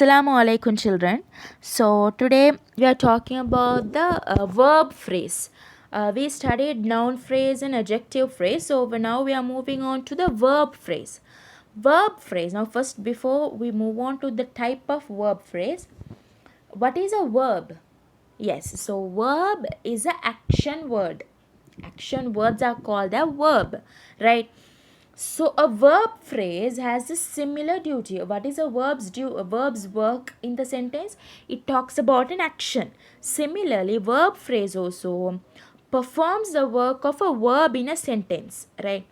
Assalamu alaikum children. So today we are talking about the verb phrase. We studied noun phrase and adjective phrase. So now we are moving on to the verb phrase. Verb phrase. Now first before we move on to the type of verb phrase, what is a verb? Yes, so verb is an action word. Action words are called a verb, right? So a verb phrase has a similar duty. What is a verb's a verb's work in the sentence? It talks about an action. Similarly, verb phrase also performs the work of a verb in a sentence, right?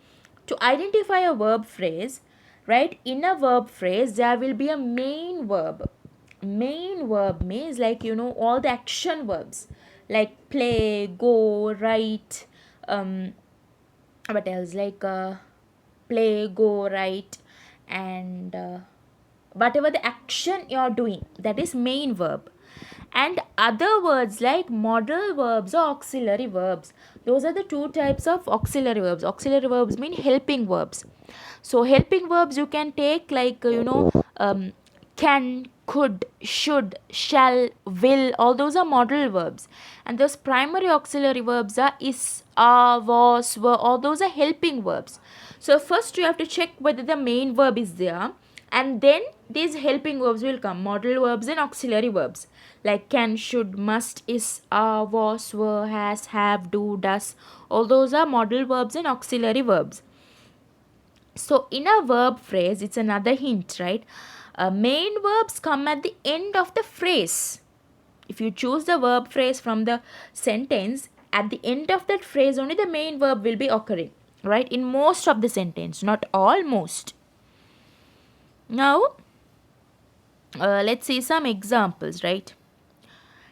To identify a verb phrase, right? In a verb phrase, there will be a main verb. Main verb means all the action verbs like play, go, write, what else play, go, write, and whatever the action you're doing, that is main verb. And other words like modal verbs or auxiliary verbs, those are the two types of auxiliary verbs. Auxiliary verbs mean helping verbs. So helping verbs you can take can, could, should, shall, will, all those are modal verbs. And those primary auxiliary verbs are is, are, was, were, all those are helping verbs. So first you have to check whether the main verb is there, and then these helping verbs will come, modal verbs and auxiliary verbs like can, should, must, is, are, was, were, has, have, do, does, all those are modal verbs and auxiliary verbs. So in a verb phrase, it's another hint, right? Main verbs come at the end of the phrase. If you choose the verb phrase from the sentence, at the end of that phrase only the main verb will be occurring, right? In most of the sentence, not all, most. Now, let's see some examples, right?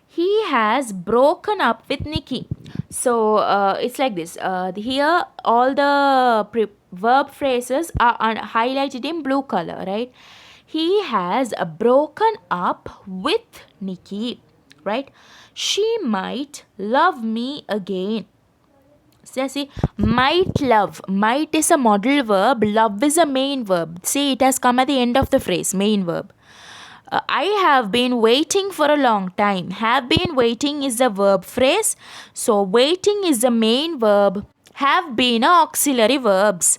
He has broken up with Nikki. So it's like this. Here all the verb phrases are highlighted in blue color, right? He has broken up with Nikki, right? She might love me again. So see, might love. Might is a modal verb. Love is a main verb. See, it has come at the end of the phrase, main verb. I have been waiting for a long time. Have been waiting is a verb phrase. So waiting is the main verb. Have been are auxiliary verbs.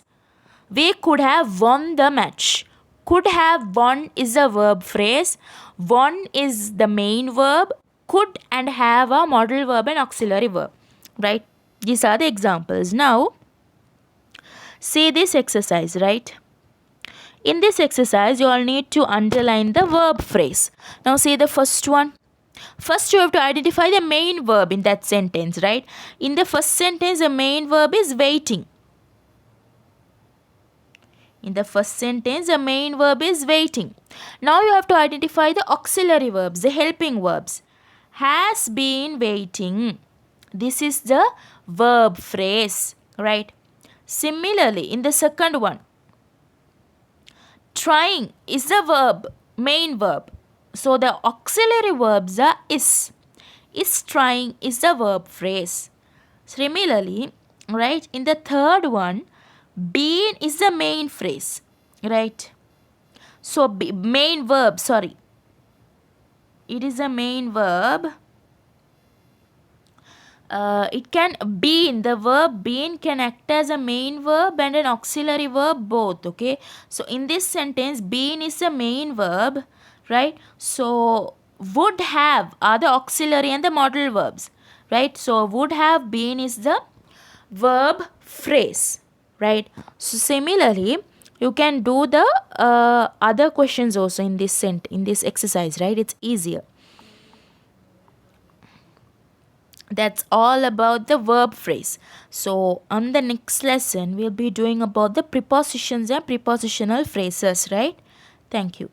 We could have won the match. Could have won is a verb phrase. Won is the main verb. Could and have are modal verb and auxiliary verb. Right? These are the examples. Now, say this exercise, right? In this exercise, you all need to underline the verb phrase. Now, say the first one. First, you have to identify the main verb in that sentence, right? In the first sentence, the main verb is waiting. In the first sentence, the main verb is waiting. Now, you have to identify the auxiliary verbs, the helping verbs. Has been waiting. This is the verb phrase, right? Similarly, in the second one, trying is the verb, main verb. So the auxiliary verbs are is. Is trying is the verb phrase. Similarly, right, in the third one, been is the main phrase, right? So main verb, sorry. It is a main verb. It can been, the verb been can act as a main verb and an auxiliary verb both, okay? So in this sentence, been is the main verb, right? So would have are the auxiliary and the modal verbs, right? So would have been is the verb phrase, right? So similarly, you can do the other questions also in this exercise, right? It's easier. That's all about the verb phrase. So on the next lesson, we'll be doing about the prepositions and prepositional phrases, right? Thank you.